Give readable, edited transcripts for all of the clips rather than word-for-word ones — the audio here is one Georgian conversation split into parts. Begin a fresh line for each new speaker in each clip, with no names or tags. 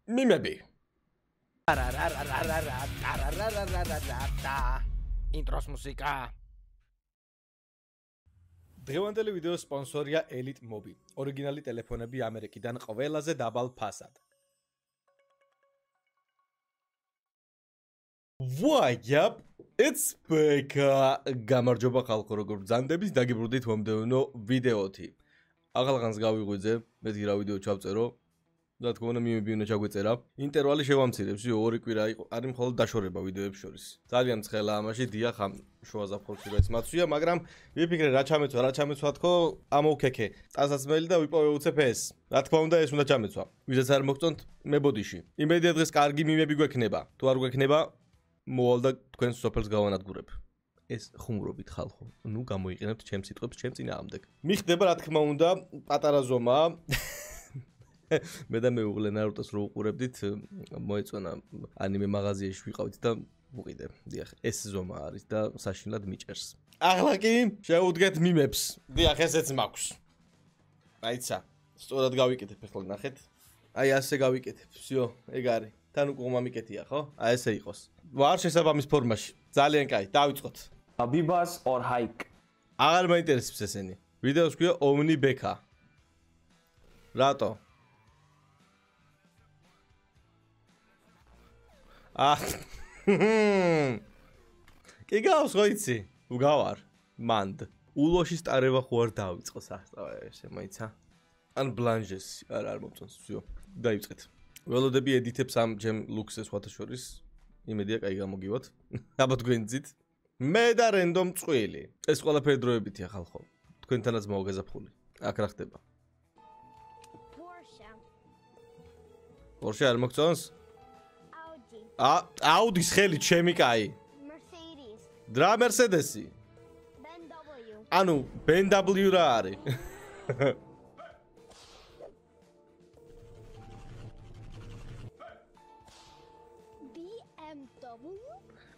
მიმები.
ინტროს მუსიკა.
დღევანდელი ვიდეოს სპონსორია Elite Mobi. ორიგინალი ტელეფონები ამერიკიდან ყველაზე დაბალ ფასად. Why, it's back. გამარჯობა ხალხო, როგორ ბრძანდებით, დაგიბრუნდით მომდევნო ვიდეოთი. აღალღანს გავიღვიძე, მეთქი რა ვიდეო ჩავწერო. რა თქმა უნდა, მიმები უნდა ჩაგვეწერა. ინტერვალი შევამცირებ, ორი კვირა არის მხოლოდ დაშორება ვიდეოების შორის. ძალიან ცხელა ამაში, დიახ, ამ შუა ზაფხულში რაც მაცვია, მაგრამ ვიფიქრე რა ჩამეცვა თქო, ამოვქექე. წასაცმელი და ვიპოვე უცებ ეს. რა თქმა უნდა, ეს უნდა ჩამეცვა. ვისაც არ მოგწონთ, მებოდიში. იმედია დღეს კარგი მიმები გვექნება. თუ არ გვექნება, მოვალ და თქვენს სოფელს გავანადგურებ. ეს ხუმრობით ხალხო. ნუ გამოიყენებთ ჩემს სიტყვებს ჩემ წინააღმდეგ. მიხდება რა თქმა უნდა, პატარა ზომა. მე და მეუღლე ნარუტოს რო უყურებდით, მოეწონა ანიმე მაღაზიაში ვიყავით და ვუყიდე. დიახ, ეს ზომა არის და საშინლად მიჭერს. ახლა კი შევუდგეთ მიმებს. დიახ, ესეც მაქვს. აიცა, სწორად გავიკეთებ ახლა ნახეთ. აი ასე გავიკეთებ. всё, ეგ არის. თან უკვე მომიკეთია, ხო? აი ესე იყოს. ვარ შესაბამის ფორმაში. ძალიან კაი, დავიწყოთ.
Bibas or hike?
აღარ მაინტერესებს ესენი. ვიდეოს ქვია Omni Beka. რატო? კი გავს ხო იცი? უგავარ. მანდ. ულოში სტარევა ხო არ დავიწყო სასწავლო ესე მოიცა. ან ბლანჟესი არ მომწონს, всё. დაიწყეთ. ველოდები ედიტებს ამ ჯემ ლუქსეს ვათაშორის. იმედია კაი გამოგივათ. აბა თქვენძით. მე და რენდომ წვილი. ეს ყველაფერი დროებითია ხალხო. თქვენთანაც მოგეზაფხული. აქ რა ხდება? Porsche არ მოგწონს? Audi-s ხელი ჩემი კაი.
Mercedes.
დრა Mercedes-ი.
BMW.
ანუ BMW რა არის?
BMW?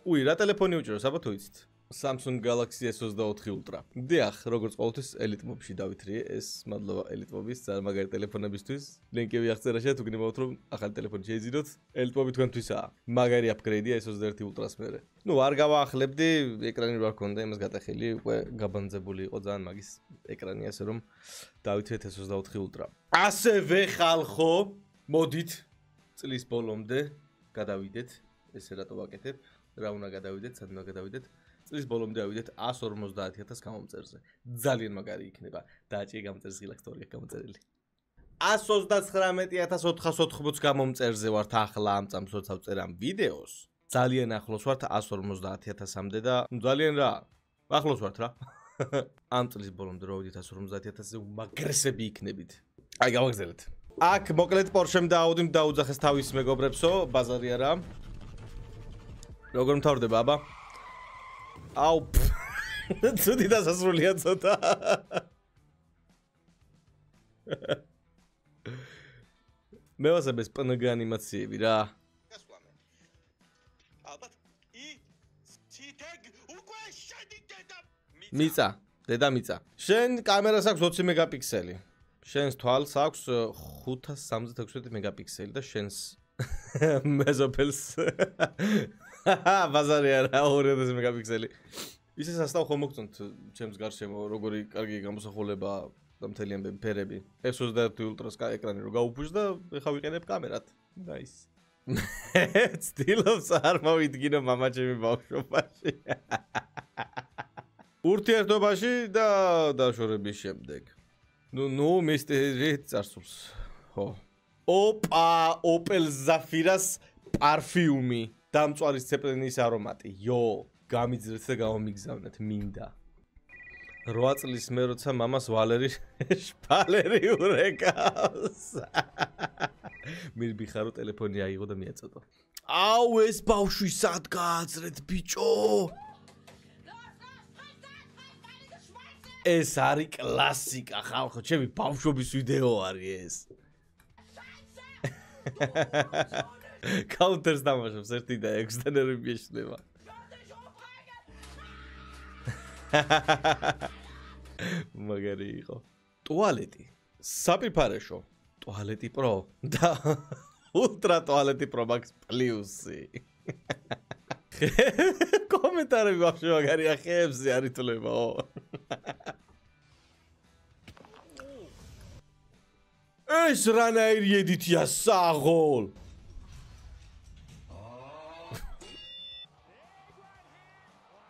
უი, რა ტელეფონი უჭიროს, აბა თუ იცით? Samsung Galaxy S24 Ultra. დიახ, როგორც ყოველთვის Elite Mobi-ში დავითრიე, ეს მადლობა Elite Mobi-ს წარმაგარი ტელეფონებისთვის. ლინკები აღწერაში თუ გნებავთ რომ ახალი ტელეფონი შეიძინოთ, Elite Mobi თქვენთვისაა. მაგარი upgrade-ია S24 Ultra-ს მერე. ნუ არ გავაახლებდი, ეკრანი რა ქონდა, იმას გატეხილი, უკვე გაბანძებული იყო ძალიან მაგის ეკრანი, ასე რომ დავითრიეთ S24 Ultra. ასევე ხალხო, მოდით წლის ბოლომდე გადავიდეთ, ესე რატო ვაკეთებ, რა უნდა გადავიდეთ, სად უნდა გადავიდეთ. წლის ბოლომდე ავიდეთ 150,000 გამომწერზე. ძალიან მაგარი იქნება. დააჭიე გამომწერს ღილაკტორია გამოწერილი. 129,480 გამომწერზე ვართ ახლა ამ წამს როცა ვწერ ამ ვიდეოს. ძალიან ახლოს ვართ 150,000-მდე და ძალიან რა. ახლოს ვართ რა. ამ წლის ბოლომდე რო ავიდეთ 150,000-ზე უმაგრესები იქნებით. აი გავაგზავნეთ. აქ მოკლედ Porsche-მ და Audi-მ დაუძახეს თავის მეგობრებსო, ბაზარი არა. როგორ მთავრდება აბა? აუ ცუდი დასასრულია ცოტა მე ვასებ ეს პნგ ანიმაციები რა ალბათ ციტეგ უკვე შედიდედა მიწა დედა მიწა შენ კამერას აქვს 20 მეგაპიქსელი შენს თვალს აქვს 576 მეგაპიქსელი და შენს მეზოფელს ბაზარი არა 2000 მეგაპიქსელი. ისე სასტავ ხომ მოგწონთ ჩემს გარშემო როგორი კარგი გამოსახულება და მთელი ამბები ფერები. S24 Ultra-ს ეკრანი რო გაუფუშ და ეხა ვიყენებ კამერად. Nice. ცდილობს არ მოვიდგინო მამა ჩემი ბავშვობაში. ურთიერთობაში და დაშორების შემდეგ. ნუ მისტერი წარსულს. ხო. ოპა, Opel Zafira-ს პარფიუმი. დამწვარის ცეპლინის არომატი. იო, გამიძრეთ და გამომიგზავნეთ მინდა. 8 წლის მე როცა მამას ვალერი შპალერი ურეკავს. მირბიხარო ტელეფონი აიღო და მიაწოდო. აუ ეს ბავშვი სად გააძრეთ ბიჭო? ეს არის კლასიკა ხალხო, ჩემი ბავშვობის ვიდეო არის ეს. Counters დამაშავს 1 და 6 და ნერვები ეშლება. მაგარი იყო. ტუალეტი. საპირფარეშო. ტუალეტი პრო. და Ultra Toilet Pro Max Plus-ი. კომენტარები ვახშე მაგარია ხეებზე არ ითვლებაო. ეს რანაირი ედიტია საღოლ.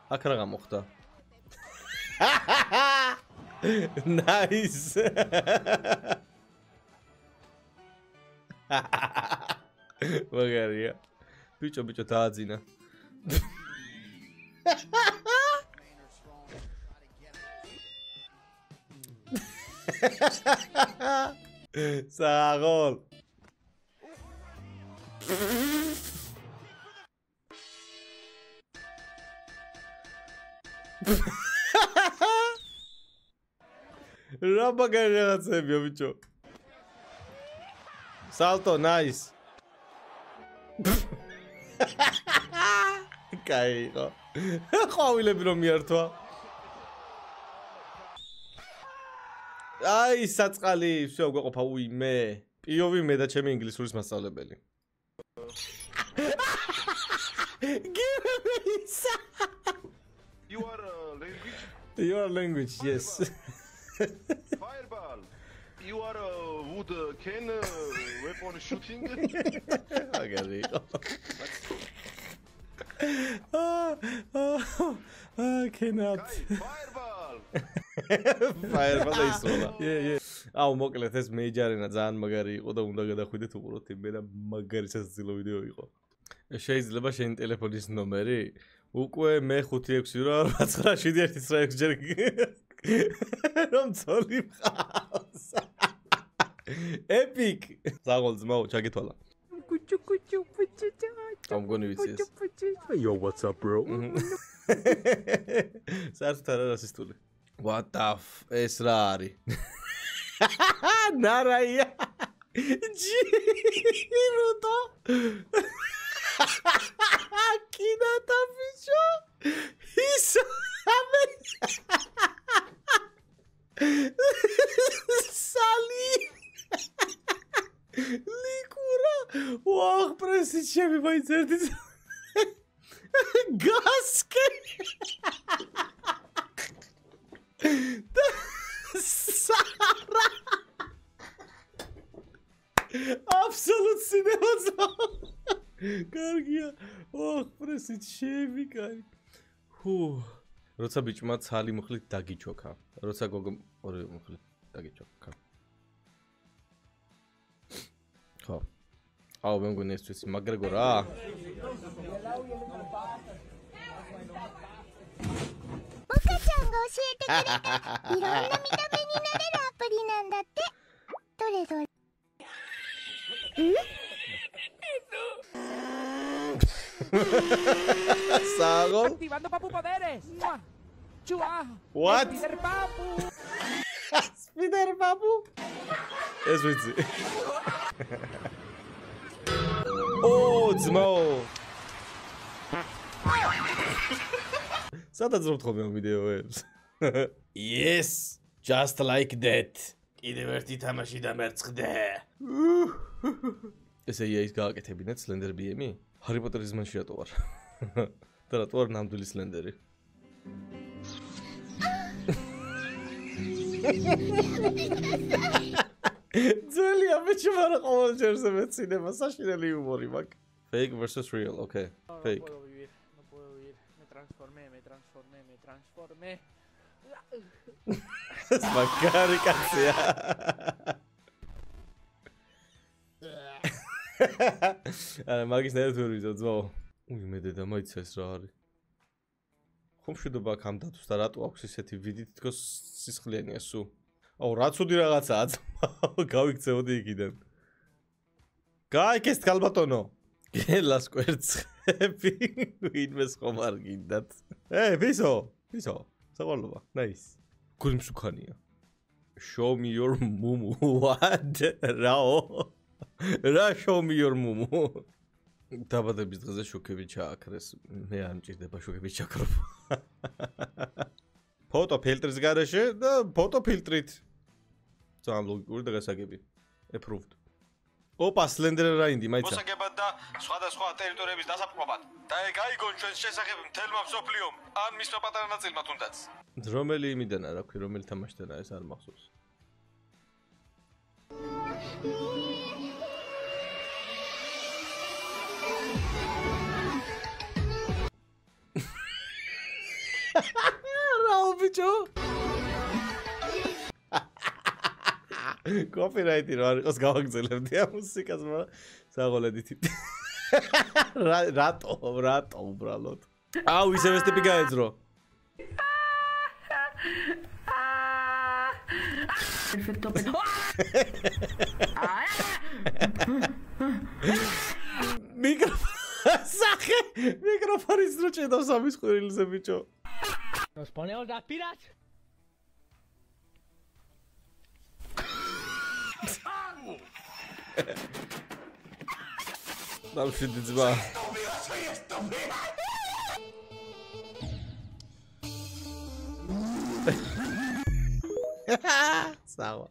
აქ რა გამოხდა? Nice. მაგარია. ბიჭო დააძინა. საღოლ. რა მაგარი რაღაცებია ბიჭო. Salto, nice. კაი ხო. ყვავილები რომ მიართვა. აი, საწყალი, всё, გვეყოფა უიმე. პიოვი მე და ჩემი ინგლისურის მასწავლებელი. Your language, yes.
Fireball. You are wood can weapon shooting.
მაგარი. Cannot.
Fireball.
Fireball ისროლა. აუ მოკლედ ეს მეიჯარენა ძალიან მაგარი იყო და უნდა გადახვიდეთ უყუროთ მე და მაგარი სასაცილო ვიდეო იყო. შეიძლება შენი ტელეფონის ნომერი უკვე მე 5689719 ჯერ რომ წოლი მყავს. Epic. საღოლ ძმაო, ჩაგეთვალა. I'm gonna be this.
Yo, what's up, bro?
საერთოდ არა რასისტული. What the ეს რა არის? ნარაია. ჯირუტო. კინათა ბიჭო. ისა სალი. ლიკურა. ვახ პრესი ჩემი მაინც ერთი გასკე. Sara. Absolut sinema. კარგია. ოხ, პრესით შევი, კაი. როცა ბიჭმა ცალი მუხლით დაგიჩოქა. როცა გოგო ორი მუხლით დაგიჩოქა. ხო. აუ, მე მგონი ეს თვისი მაგრეგო რა. Sago.
Activando papu poderes. Chua.
What?
Spider papu.
Spider papu. Es ვიცი. Oh, ძმაო. სადაც რო თხოვე ამ ვიდეოებს. Yes, just like that. კიდევ ერთი თამაში დამერცხდე. ესე ის გააკეთებინეთ Slender BM-ი? Harry Potter-ის მანში რატო ვარ? და რატო ვარ ნამდვილი Slender-ი? ძველია ბიჭო, მაგრამ ყოველ ჯერზე მეცინება საშინელი იუმორი მაქვს. Fake versus real, okay. Fake.
No puedo vivir. Me transformé.
Მაგარი კაცია. არა, მაგის ნერვს ვერ ვიზო ძმაო. მე დედა მაიცა ეს რა არის. ხომ მშვიდობა აქ ამ დათვს და რატო აქვს ესეთი ვიდი თითქოს სისხლიანია სულ. აუ, რა ცუდი რაღაცაა ძმაო, გავიქცეოდი იქიდან. გაიქეს ქალბატონო. გელას კვერცხები, ვინმეს ხომ არ გინდათ. ვისო? სავალობა. Nice. გული მსუქანია. Show me your mumu. What? Rao. Რა show me your mumu. დაბადების დღეზე შუქები ჩააქრეს. მე არ მჭირდება შუქები ჩაქრობა. ფოტო ფილტრის გარეშე და ფოტო ფილტრით. ძალიან ლოგიკური და გასაგები. Approved. ოპა, სლენდერ რაინდი, მაიცა.
მოსაგებად და სხვადასხვა ტერიტორიების დასაპყრობად. და ეგ აიგონ ჩვენს შესახებ მთელმა მსოფლიომ, ან მისმა პატარა ნაწილმა თუნდაც.
რომელი იმიდანა, რა ქვია, რომელი თამაშდანა ეს არ მახსოვს. რაო ბიჭო? კოპირაიტი რა არ იყოს გავაგზელებდი ამ მუსიკას, მაგრამ საღოლედით. რატო უბრალოდ. აუ, ისევ ეს ტიპი გაეძრო.
Perfetto.
მიკროფონის რო ჭედავს ამის ყვირილზე ბიჭო.
Nos ponemos las pilas.
დამშვიდი ძმა. საღო.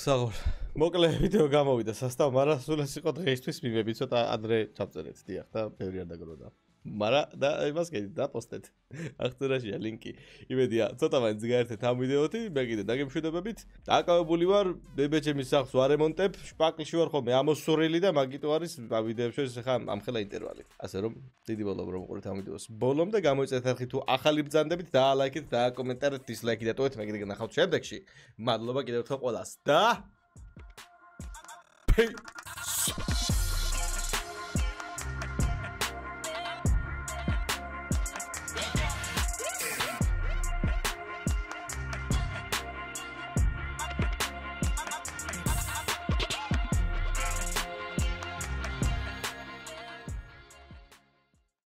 საღო. მოკლე ვიდეო გამოვიდა სასტავ, მაგრამ სულ ეს იყო დღეისთვის მიმები, ცოტა ადრე ჩავწერეთ, დიახ და ბევრი არ დაგროდა. მაგრამ და იმას კიდე დაპოსტეთ. აღწერაშია ლინკი. იმედია, ცოტა მაინც გაერთეთ ამ ვიდეოთი, მე კიდე დაგემშვიდობებით. დაკავებული ვარ, ბებეჩემის სახლს ვარემონტებ, შპაკლში ვარ ხოლმე ამოსურილი და მაგიტო არის ვიდეოებში ხა ამხელა ინტერვალი. ასე რომ დიდი მადლობა რომ უყურეთ ამ ვიდეოს ბოლომდე, გამოიწვიეთ არხი თუ ახალი ბრძანდებით, დაალაიქეთ, დააკომენტარეთ, დისლაიკი დატოვეთ, მე კიდე გნახავთ შემდეგში. მადლობა კიდევ ერთხელ ყველას და